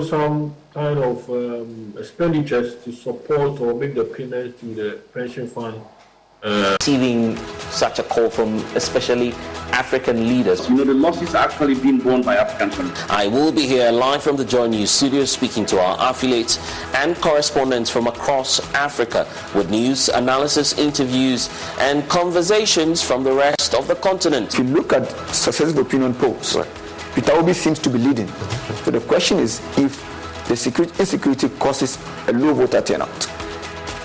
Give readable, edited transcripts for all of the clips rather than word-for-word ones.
some kind of expenditures to support or make the payments to the pension fund. Receiving such a call from especially African leaders. The losses are actually being borne by African countries. I will be here live from the Joy News studio speaking to our affiliates and correspondents from across Africa with news, analysis, interviews and conversations from the rest of the continent. If you look at successive opinion polls, Peter Obi seems to be leading. So the question is, if the insecurity causes a low voter turnout,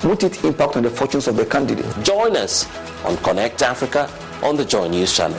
would it impact on the fortunes of the candidate? Join us on Connect Africa on the Joy News channel.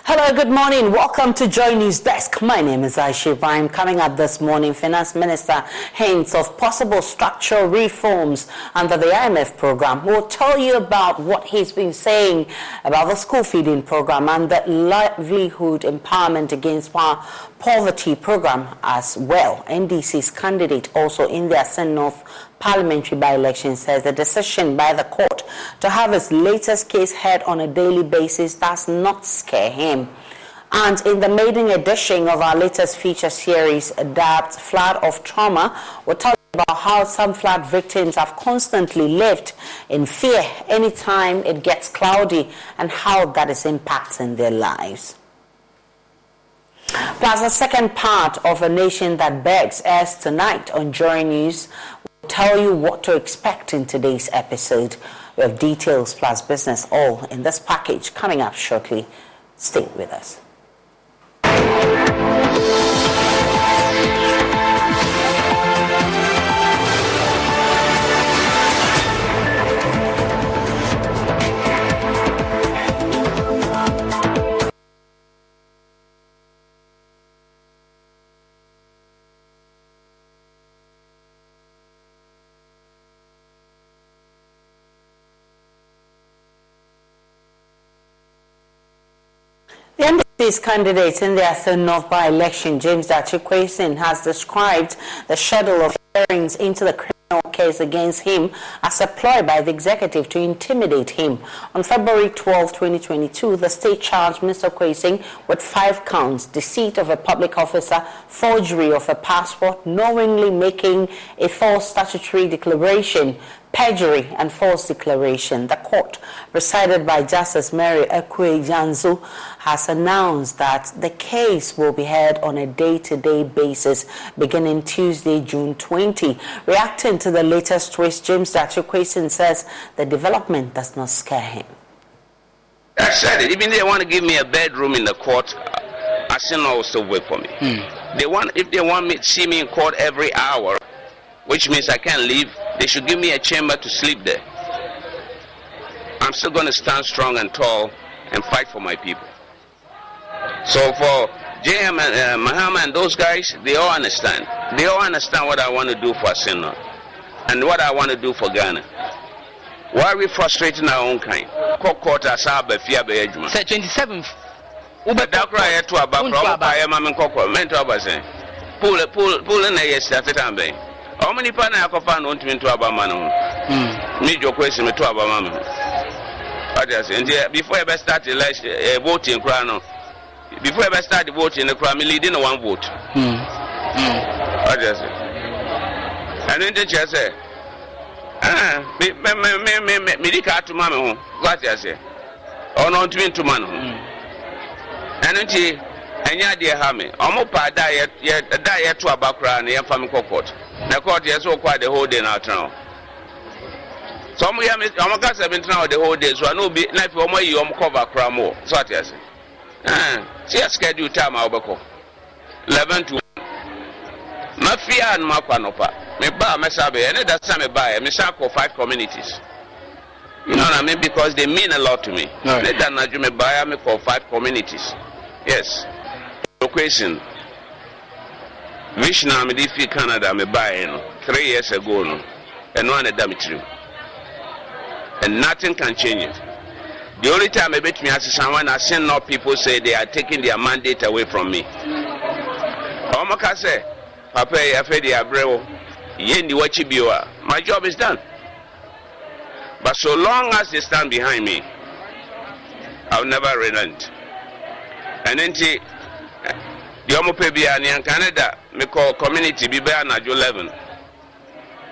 Hello, good morning. Welcome to Joy News Desk. My name is Aisha Ibrahim. Coming up this morning, Finance Minister hints of possible structural reforms under the IMF program. We'll tell you about what he's been saying about the school feeding program and the livelihood empowerment against poverty program as well. NDC's candidate also in the Ascent North parliamentary by-election says the decision by the court to have his latest case heard on a daily basis does not scare him. And in the maiden edition of our latest feature series, dubbed Flood of Trauma, we'll talk about how some flood victims have constantly lived in fear anytime it gets cloudy and how that is impacting their lives. Plus, the second part of A Nation That Begs airs tonight on Joy News. We'll tell you what to expect in today's episode. We have details plus business all in this package coming up shortly. Stay with us. The NDC's candidate in the Ascent North by-election, James Dachi-Kwesi, has described the schedule of hearings into the criminal case against him as a ploy by the executive to intimidate him. On February 12, 2022, the state charged Mr. Kwesi with 5 counts: deceit of a public officer, forgery of a passport, knowingly making a false statutory declaration, perjury and false declaration. The court, presided by Justice Mary Ekwe-Janzu, has announced that the case will be heard on a day-to-day basis beginning Tuesday, June 20. Reacting to the latest twist, James Dachi-Kwesi says the development does not scare him. I said it. Even if they want to give me a bedroom in the court, I still know will still wait for me. If they want me to see me in court every hour, which means I can't leave, they should give me a chamber to sleep there. I'm still going to stand strong and tall and fight for my people. So for JM and Mahama and those guys, they all understand. They all understand what I want to do for Ascent and what I want to do for Ghana. Why are we frustrating our own kind? Say 27th. How many partners have found on to Abamano? Me, your question, me to Abamano. Before I start the voting, before I start the voting, the crime leading one vote. And then the chair say, Medica to Mamma, what I say, or not to man. And then and ya dear Hammy, Omopa diet to a background near Family Court. The court is so quite the whole day now. Some of them have been now the whole day, so I know be like for my cover cramo. So I say, see a schedule time I'll 11 to Mafia and Makwanopa. Me ba Mesabe, and that's time I buy. Me for 5 communities. You know what I mean? Because they mean a lot to me. Let that not me buy me for 5 communities. Yes. No question. Vision I'm in Canada, me buy 3 years ago, no, and one of them true. And nothing can change it. The only time I bet me as someone I seen now people say they are taking their mandate away from me. Omaka say, Papa, I fed the Abreu, Yendi Wachibiwa. My job is done. But so long as they stand behind me, I'll never relent. And then the Omopebia in Canada, me call community be bear na 11.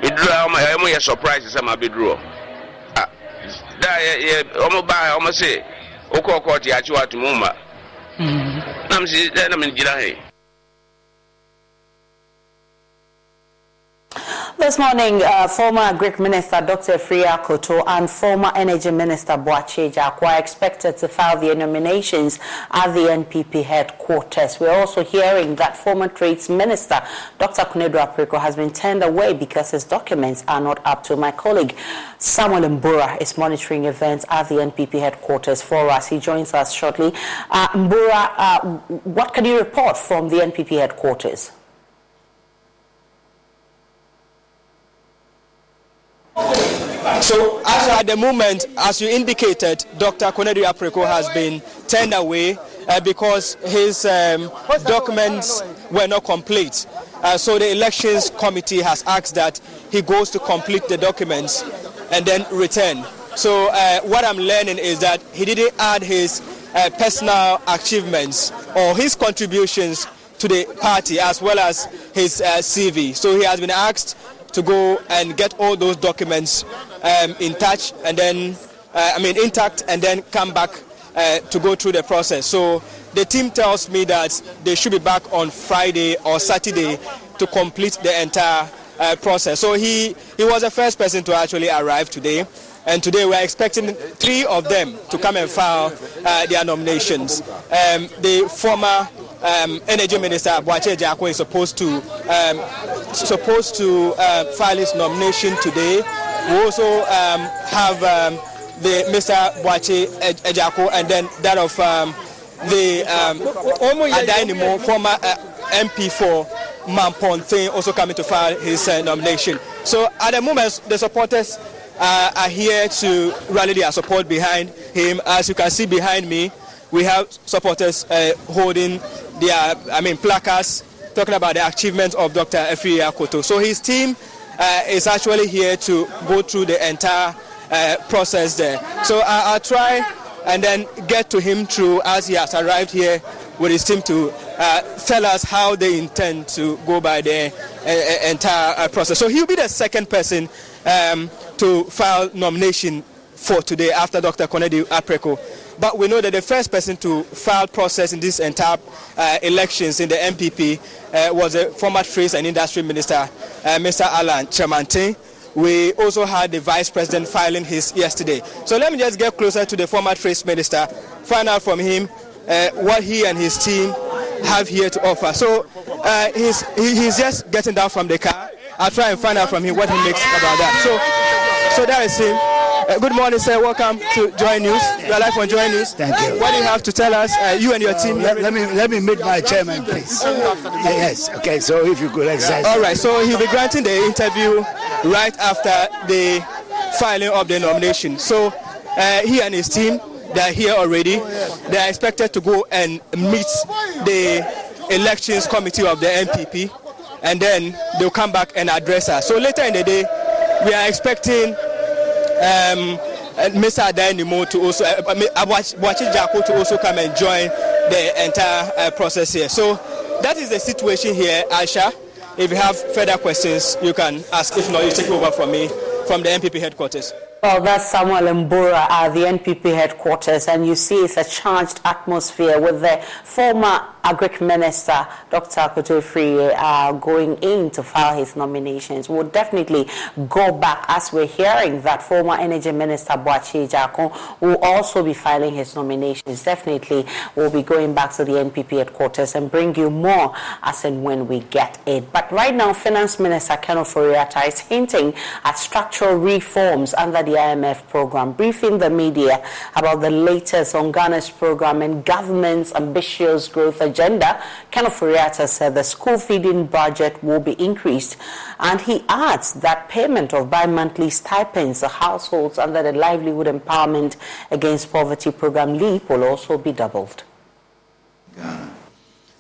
We draw my surprises I'm a bit draw. Omo ba omo say okoko ti achiwa to mumba. Nam si na me gira he. This morning, former Greek Minister Dr. Efria Koto and former Energy Minister Boakye Jarko are expected to file their nominations at the NPP headquarters. We're also hearing that former Trades Minister Dr. Konedu Apriko has been turned away because his documents are not up to. My colleague Samuel Mbura is monitoring events at the NPP headquarters for us. He joins us shortly. Mbura, what can you report from the NPP headquarters? So, as at the moment, as you indicated, Dr. Konedu Apriko has been turned away because his documents were not complete. So the elections committee has asked that he goes to complete the documents and then return. So what I'm learning is that he didn't add his personal achievements or his contributions to the party as well as his CV. So he has been asked to go and get all those documents intact and then come back to go through the process. So the team tells me that they should be back on Friday or Saturday to complete the entire process. So he was the first person to actually arrive today. And today we are expecting 3 of them to come and file their nominations. The former Energy Minister Boakye Jarko is supposed to file his nomination today. We also have the Mr. Boakye Jarko and then that of the Adainimo, former MP for Mamponte, also coming to file his nomination. So at the moment, the supporters are here to rally their support behind him. As you can see behind me, we have supporters holding their placards talking about the achievements of Dr. Efria Koto. So his team is actually here to go through the entire process there. So I'll try and then get to him through as he has arrived here with his team to tell us how they intend to go by the entire process. So he'll be the second person to file nomination for today after Dr. Konedu Apriko. But we know that the first person to file process in this entire elections in the MPP was the former Trades and Industry Minister, Mr. Alan Chamantin. We also had the Vice President filing his yesterday. So let me just get closer to the former Trades Minister, find out from him what he and his team have here to offer. So he's just getting down from the car. I'll try and find out from him what he makes about that. So that is him. Good morning, sir. Welcome to Joy News. You are live on Joy News. Thank you. What do you have to tell us, you and your team? Let me meet my chairman, please. Yes. Okay. So if you could exercise. All right. So he'll be granting the interview right after the filing of the nomination. So he and his team, they are here already. They are expected to go and meet the elections committee of the MPP, and then they'll come back and address us. So later in the day, we are expecting Mr. Adainimo to also, Boakye Jarko to also come and join the entire process here. So that is the situation here, Aisha. If you have further questions, you can ask. If not, you take over from me from the NPP headquarters. Well, that's Samuel Mbura at the NPP headquarters, and you see it's a charged atmosphere with the former Agric Minister Dr. Akoto Free are going in to file his nominations. We'll definitely go back, as we're hearing that former Energy Minister Boakye Ejiakor will also be filing his nominations. Definitely we'll be going back to the NPP headquarters and bring you more as and when we get it. But right now, Finance Minister Ken Ofori-Atta is hinting at structural reforms under the IMF program, briefing the media about the latest on Ghana's program and government's ambitious growth agenda. Ken Ofori-Atta said the school feeding budget will be increased, and he adds that payment of bi-monthly stipends to households under the Livelihood Empowerment Against Poverty program LEAP will also be doubled. Ghana.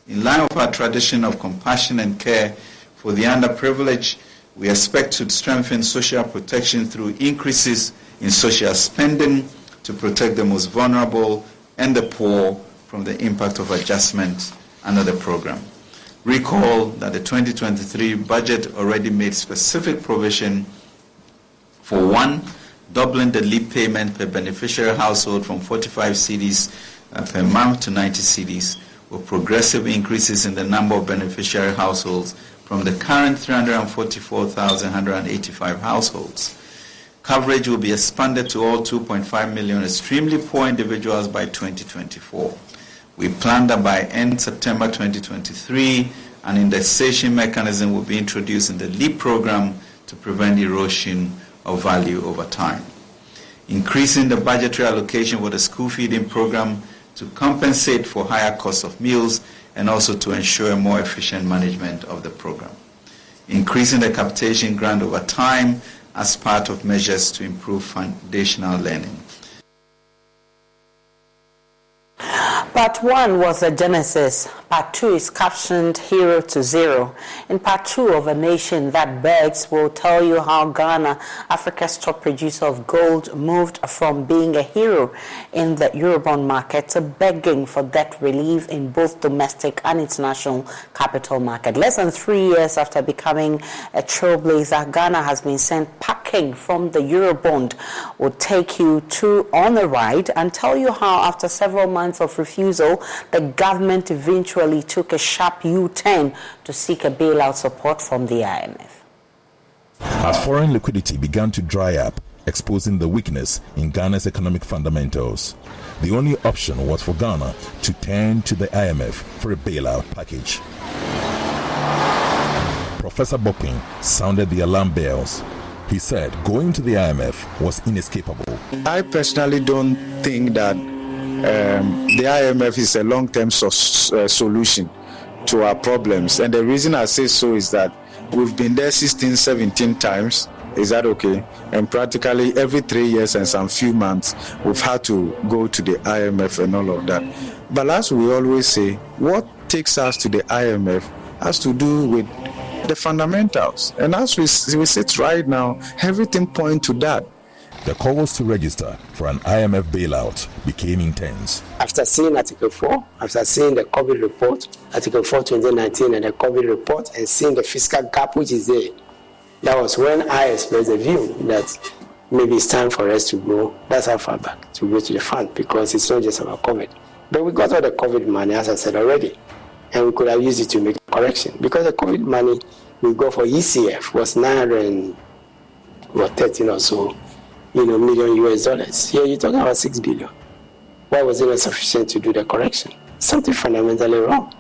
In line with our tradition of compassion and care for the underprivileged, we expect to strengthen social protection through increases in social spending to protect the most vulnerable and the poor from the impact of adjustment under the program. Recall that the 2023 budget already made specific provision for 1, doubling the LEAP payment per beneficiary household from 45 cedis per month to 90 cedis, with progressive increases in the number of beneficiary households from the current 344,185 households. Coverage will be expanded to all 2.5 million extremely poor individuals by 2024. We plan that by end September 2023, an indexation mechanism will be introduced in the LEAP program to prevent erosion of value over time. Increasing the budgetary allocation for the school feeding program to compensate for higher costs of meals and also to ensure more efficient management of the program. Increasing the capitation grant over time as part of measures to improve foundational learning. Part 1 was the genesis. Part 2 is captioned Hero to Zero. In Part 2 of A Nation That Begs, we'll tell you how Ghana, Africa's top producer of gold, moved from being a hero in the Eurobond market to begging for debt relief in both domestic and international capital market. Less than 3 years after becoming a trailblazer, Ghana has been sent packing from the Eurobond. We'll take you on a ride and tell you how, after several months of refusal, the government eventually took a sharp U-turn to seek a bailout support from the IMF. As foreign liquidity began to dry up, exposing the weakness in Ghana's economic fundamentals, the only option was for Ghana to turn to the IMF for a bailout package. Professor Bopin sounded the alarm bells. He said going to the IMF was inescapable. I personally don't think that the IMF is a long-term solution to our problems. And the reason I say so is that we've been there 16, 17 times. Is that okay? And practically every 3 years and some few months, we've had to go to the IMF and all of that. But as we always say, what takes us to the IMF has to do with the fundamentals. And as we sit right now, everything points to that. The calls to register for an IMF bailout became intense. After seeing Article 4, after seeing the COVID report, Article 4 2019 and the COVID report, and seeing the fiscal gap which is there, that was when I expressed the view that maybe it's time for us to go, that's how far back, to go to the fund, because it's not just about COVID. But we got all the COVID money, as I said already, and we could have used it to make a correction, because the COVID money we got for ECF was 913 or so, million US dollars. Here you're talking about 6 billion. Why was it not sufficient to do the correction? Something fundamentally wrong.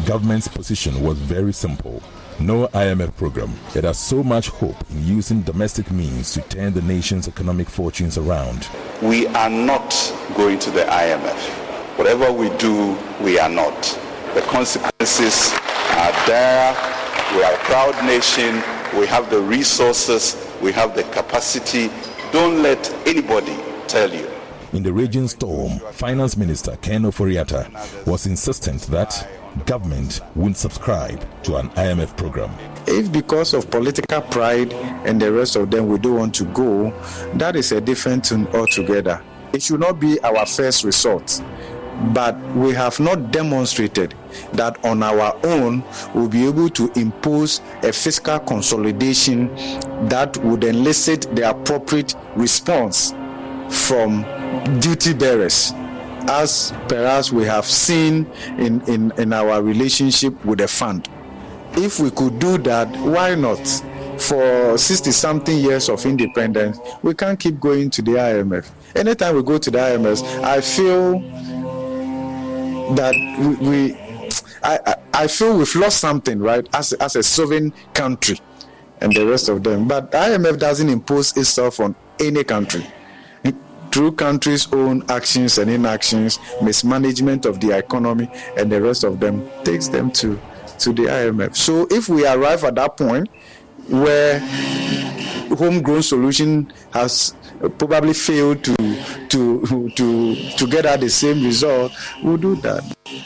Government's position was very simple. No IMF program. It has so much hope in using domestic means to turn the nation's economic fortunes around. We are not going to the IMF. Whatever we do, we are not. The consequences are there. We are a proud nation. We have the resources. We have the capacity. Don't let anybody tell you. In the raging storm, Finance Minister Ken Ofori-Atta was insistent that government wouldn't subscribe to an IMF program. If because of political pride and the rest of them we don't want to go, that is a different thing altogether. It should not be our first resort. But we have not demonstrated that on our own we'll be able to impose a fiscal consolidation that would elicit the appropriate response from duty bearers. as perhaps we have seen in our relationship with the fund. If we could do that, why not? For 60-something years of independence, we can't keep going to the IMF. Anytime we go to the IMF, I feel that I feel we've lost something, right, as a sovereign country and the rest of them. But the IMF doesn't impose itself on any country. Through countries' own actions and inactions, mismanagement of the economy and the rest of them takes them to the IMF. So if we arrive at that point where homegrown solution has probably failed to get at the same result, we'll do that.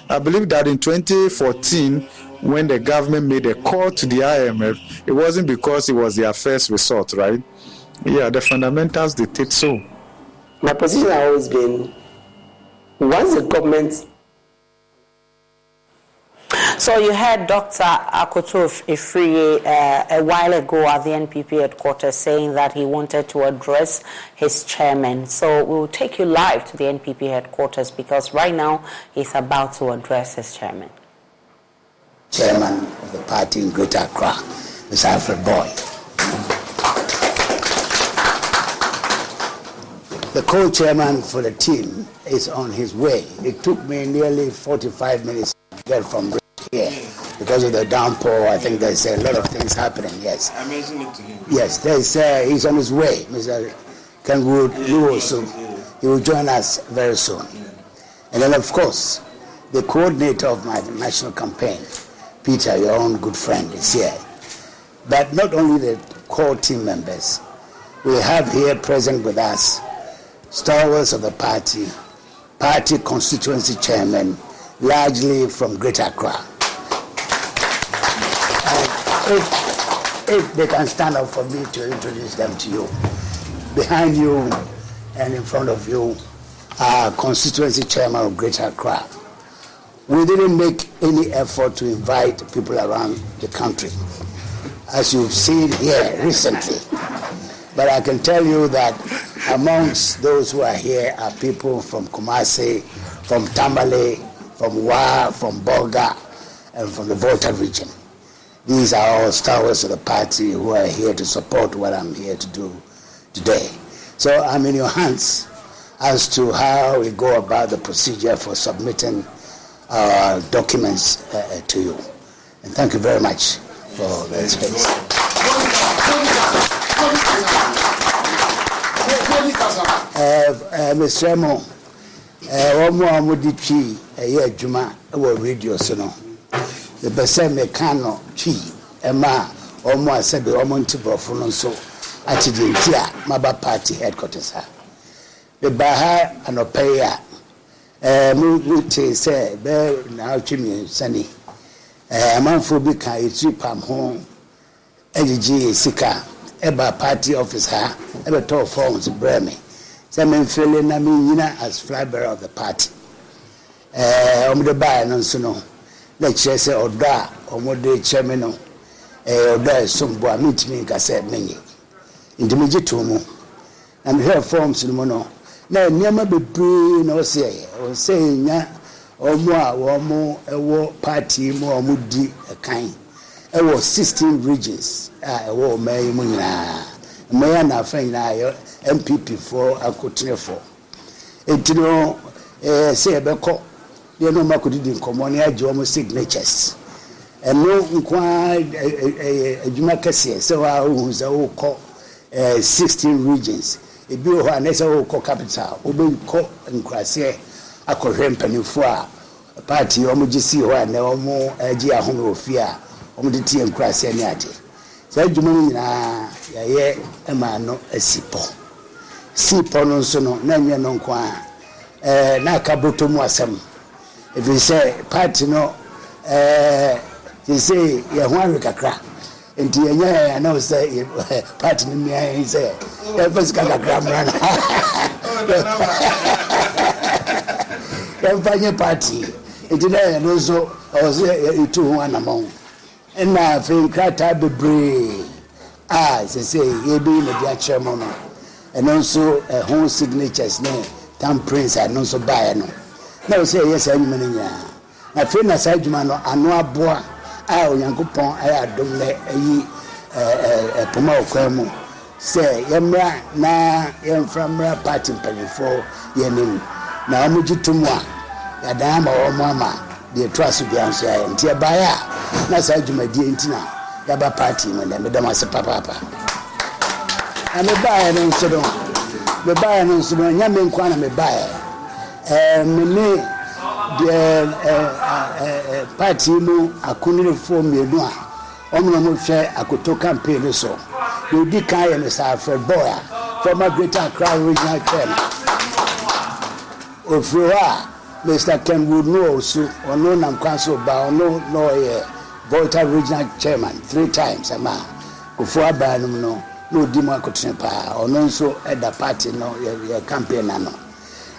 I believe that in 2014, when the government made a call to the IMF, it wasn't because it was their first resort, right? Yeah, the fundamentals dictate so. My position has always been, once the government... So you heard Dr. Akoto Efriye a while ago at the NPP headquarters saying that he wanted to address his chairman. So we will take you live to the NPP headquarters because right now he's about to address his chairman. Chairman of the party in Greater Accra, Mr. Alfred Boyd. The co-chairman for the team is on his way. It took me nearly 45 minutes to get from here because of the downpour. I think there's a lot of things happening. Yes. I mentioned it to him. Yes, he's on his way, Mr. Kenwood Luo. So he will join us very soon. And then, of course, the coordinator of my national campaign, Peter, your own good friend, is here. But not only the core team members, we have here present with us stalwarts of the party constituency chairman, largely from Greater Accra. If they can stand up for me to introduce them to you. Behind you and in front of you are constituency chairman of Greater Accra. We didn't make any effort to invite people around the country, as you've seen here recently. But I can tell you that amongst those who are here are people from Kumasi, from Tamale, from Wa, from Bolga, and from the Volta region. These are all stalwarts of the party who are here to support what I'm here to do today. So I'm in your hands as to how we go about the procedure for submitting our documents to you. And thank you very much for the space. Mr. Emo, one more did tree a year Juma over radio sono. The Bessem Mecano tree, Emma, almost said the Roman Tibofuno so at the Intia, Maba Party headquarters. The Baha and Opea, Muti say, Bear now Jimmy Sunny, a man for Bika, it's Pam home, EG Sika, Eba party officer, ever told forms of Bremy. Some feeling I mean, as flag bearer of the party. The buy no sono. Let's say or da or more day chairman or da some boy meet me cassette many. Intermediate to mo. And here forms in mono. Now, never be brain or saying, ya or more, a war party, more moody, a kind. There was 16 regions. I war May Muna. May na friend MPP for a continue for. It say a beco. You know, Marco didn't come on here, almost signatures. And no inquired a Jumacassia, so I was a call 16 regions. A bill and as a call capital, Oben Court and Crassia, a corrempany for a party, Omogisi, or no more a Gia Homo Fear, Omodity and Crassia Niati. So Jumina, a man, no a sipo. Sipo non sono, Nanya non qua, Nakabuto Mwasam. If you say party no, you say you want to crack. And the I know say party me I say first got a grammar. You find your party. It did also was two one among. And now think that I be brave. They say you be the chairman and also home signatures name. Tam Prince and also buy no. na say yes anyuma no nya na fe na sa adwuma no ano aboa a onyankopon aya adom le ayi poma okwemu say yemra na yemframra party mpanyefo yenim na omugitum a yada ma omama de trust bi anso ya ntia baya na sa adwuma die ntina yaba party mo na me dama se papa ame baya no so do me baya no so do nya me nkwa na me baya me de party mu akunire fo mienu a omno mo hwe akoto campaign so you di kan ye Mr. Alfred Boya former Greater Accra Regional Chairman ofua Mr. Kenwood no also ono nam kwanso ba ono no ye Volta Regional Chairman 3 times ama ofua ba no di mo akotene pa ono nso eda party no ye campaign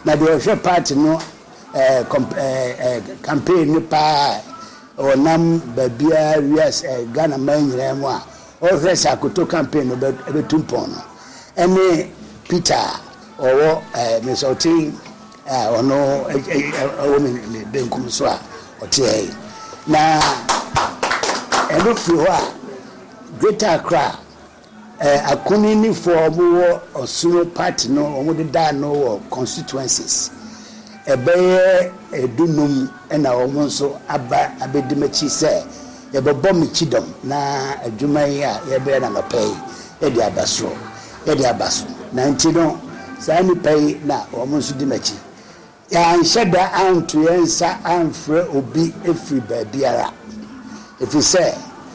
na de hwe party no campaign ni pa onam babia wias Ghana manyira mu a office akoto campaign no betumpon no ene Peter owo Mr. ono me benkum so a otie na eno fiwa Greater Accra akuni ni for wo osuno party no omo de da no constituencies ebeye edunum ena omo nso aba abedimachi se yebobom chidom na adwuma yi a yebe na nopay yedi abaso na ntino sa ni pay na omo nso dimachi ya nsheda antu yensa anfre obi efri baabiara efi se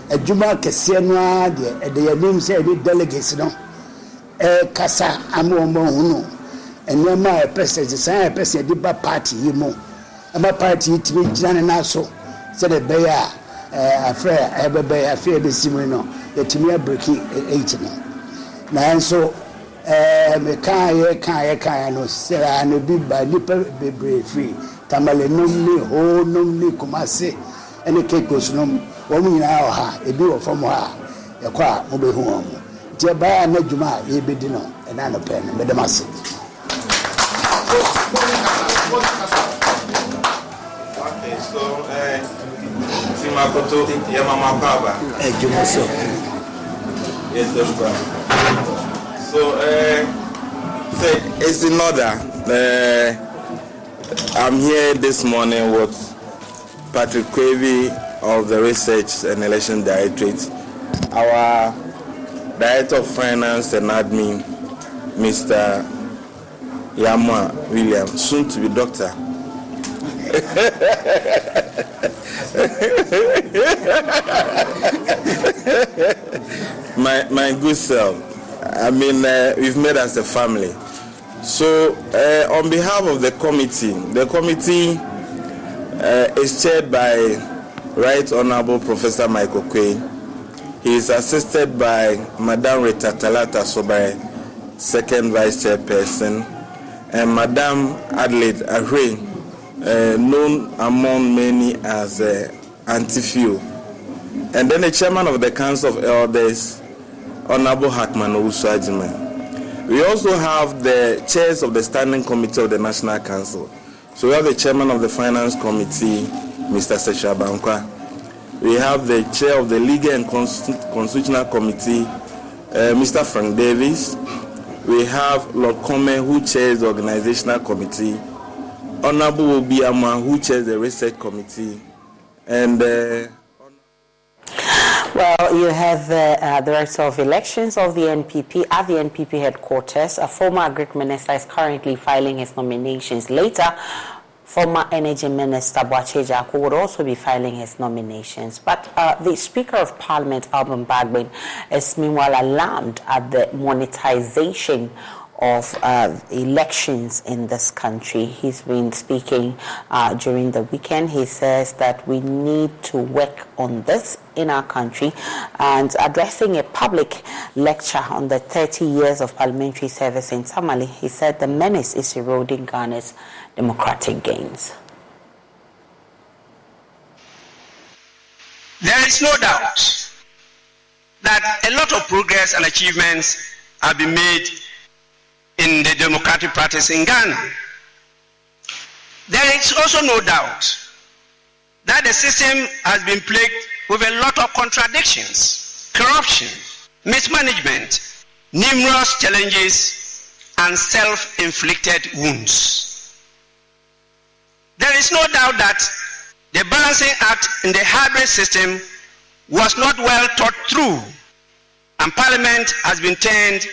adwuma kese no a de yanim se ni delegates no kasa amomo hunu enema president say president di ba party yimo ama party timi jana na so se de be ya afre ebebe ya fe be simu no yetimi abreaki 8 no na so me kan no se na bi ba ni bebre free tamale no ni ho no ni kumase ene kekos no wo mu nyina ha ebi wo fam ha yakwa mo be hu mo tie ba na djuma ye be di no ena no pe no be dem ase. Okay, so Simakoto Yamama Baba. Jumaso. Yes, Doctor. So it's in order. I'm here this morning with Patrick Quavy of the Research and Election Directorate, our Director of Finance and Admin, Mr. Yama William, soon to be doctor. my good self. I mean, we've made us a family. So, on behalf of the committee is chaired by Right Honorable Professor Michael Quay. He is assisted by Madame Rita Talata Sobai, second vice chairperson, and Madame Adelaide Ahre, known among many as Auntie Few. And then the chairman of the Council of Elders, Honorable Hackman Owusu-Ajiman. We also have the chairs of the Standing Committee of the National Council. So we have the chairman of the Finance Committee, Mr. Sesha Bankwa. We have the chair of the Legal and Constitutional Committee, Mr. Frank Davis. We have Lord Kome, who chairs the Organizational Committee, Honorable Obiama, who chairs the Research Committee, and well, you have the Director of Elections of the NPP at the NPP headquarters. A former Agric Minister is currently filing his nominations. Later, former Energy Minister Boakye Agyarko would also be filing his nominations. But the Speaker of Parliament, Alban Bagbin, is meanwhile alarmed at the monetization of elections in this country. He's been speaking during the weekend. He says that we need to work on this in our country, and addressing a public lecture on the 30 years of parliamentary service in Tamale, he said the menace is eroding Ghana's democratic gains. There is no doubt that a lot of progress and achievements have been made in the democratic practice in Ghana. There is also no doubt that the system has been plagued with a lot of contradictions, corruption, mismanagement, numerous challenges, and self-inflicted wounds. There is no doubt that the balancing act in the hybrid system was not well thought through, and Parliament has been turned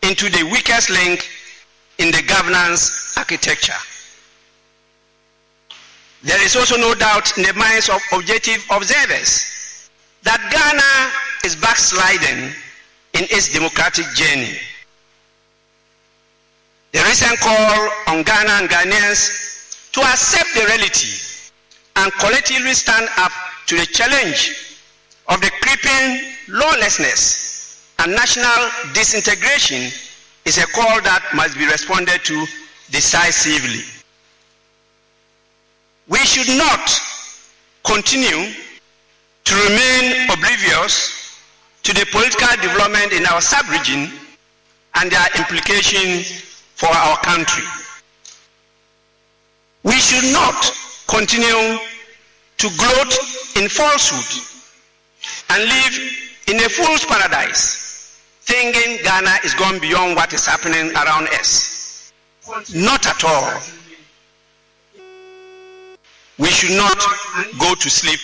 into the weakest link in the governance architecture. There is also no doubt in the minds of objective observers that Ghana is backsliding in its democratic journey. The recent call on Ghana and Ghanaians to accept the reality and collectively stand up to the challenge of the creeping lawlessness and national disintegration is a call that must be responded to decisively. We should not continue to remain oblivious to the political development in our sub-region and their implications for our country. We should not continue to gloat in falsehood and live in a fool's paradise, thinking Ghana is gone beyond what is happening around us. Not at all. We should not go to sleep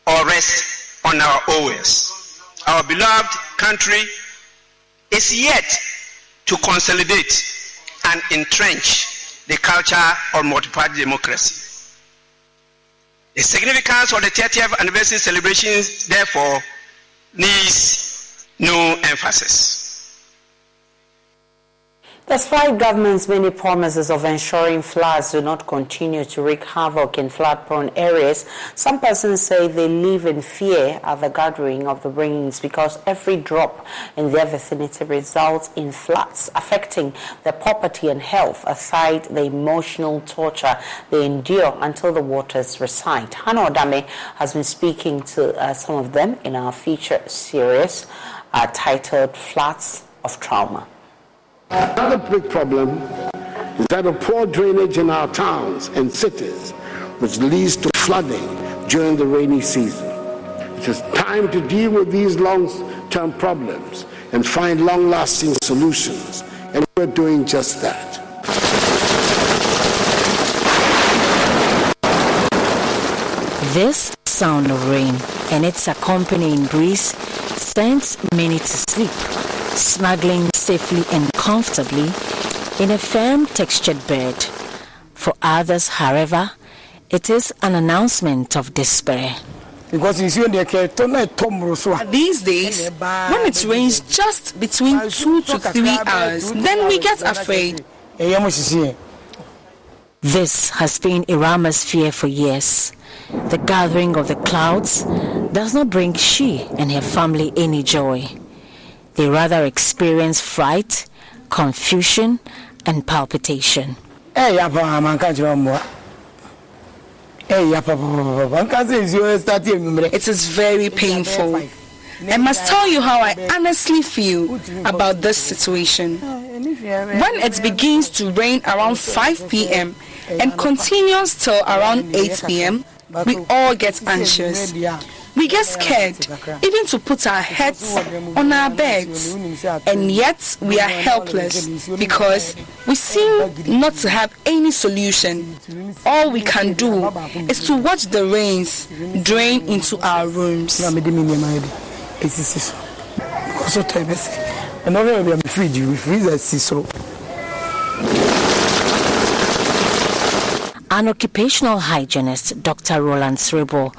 or rest on our oars. Our beloved country is yet to consolidate and entrench the culture of multi-party democracy. The significance of the 30th anniversary celebrations, therefore, needs no emphasis. Despite government's many promises of ensuring floods do not continue to wreak havoc in flood-prone areas, some persons say they live in fear at the gathering of the rains because every drop in their vicinity results in floods affecting their property and health, aside the emotional torture they endure until the waters recede. Hannah Odame has been speaking to some of them in our feature series titled Floods of Trauma. Another big problem is that of poor drainage in our towns and cities, which leads to flooding during the rainy season. It is time to deal with these long-term problems and find long-lasting solutions, and we're doing just that. This sound of rain and its accompanying breeze sends many to sleep, snuggling safely and comfortably in a firm textured bed. For others, however, it is an announcement of despair. Because these days, when it rains just between 2 to 3 hours, then we get afraid. This has been Irama's fear for years. The gathering of the clouds does not bring she and her family any joy. They rather experience fright, confusion, and palpitation. It is very painful. I must tell you how I honestly feel about this situation. When it begins to rain around 5 p.m. and continues till around 8 p.m., we all get anxious. We get scared even to put our heads on our beds, and yet we are helpless because we seem not to have any solution. All we can do is to watch the rains drain into our rooms. An occupational hygienist, Dr. Roland Srebo,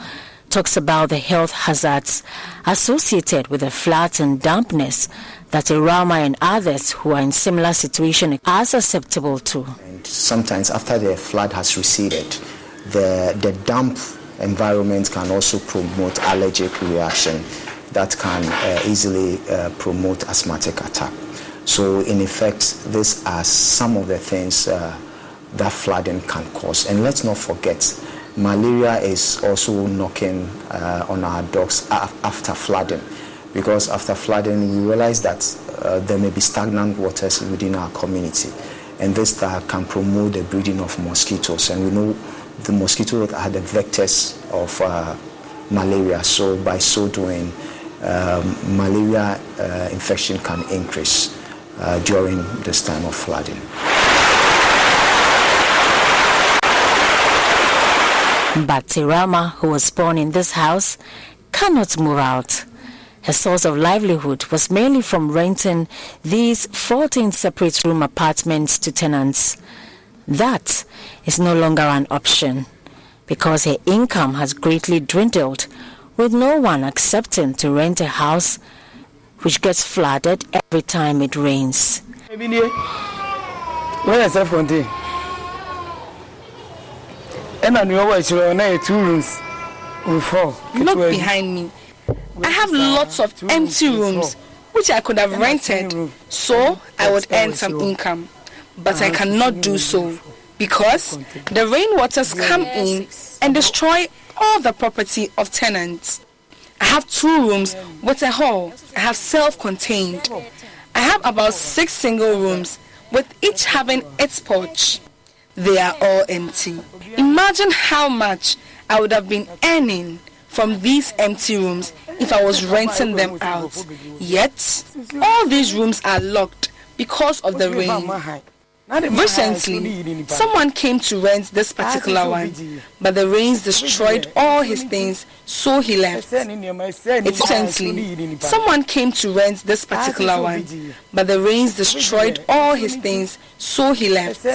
talks about the health hazards associated with the floods and dampness that Irama and others who are in similar situation are susceptible to. And sometimes after the flood has receded, the damp environment can also promote allergic reaction that can easily promote asthmatic attack. So in effect, these are some of the things that flooding can cause. And let's not forget, malaria is also knocking on our doors after flooding, because after flooding we realize that there may be stagnant waters within our community, and this can promote the breeding of mosquitoes. And we know the mosquitoes are the vectors of malaria, so by so doing, malaria infection can increase during this time of flooding. But Tirama, who was born in this house, cannot move out. Her source of livelihood was mainly from renting these 14 separate room apartments to tenants. That is no longer an option because her income has greatly dwindled, with no one accepting to rent a house which gets flooded every time it rains. Where is that? And I know 2 rooms with 4. Look behind me. I have lots of empty rooms which I could have rented, so I would earn some income. But I cannot do so because the rainwaters come in and destroy all the property of tenants. I have 2 rooms with a hall. I have self-contained. I have about 6 single rooms with each having its porch. They are all empty. Imagine how much I would have been earning from these empty rooms if I was renting them out. Yet, all these rooms are locked because of the rain. Recently, someone came to rent this particular one, but the rains destroyed all his things, so he left. Recently, someone came to rent this particular one, but the rains destroyed all his things, so he left.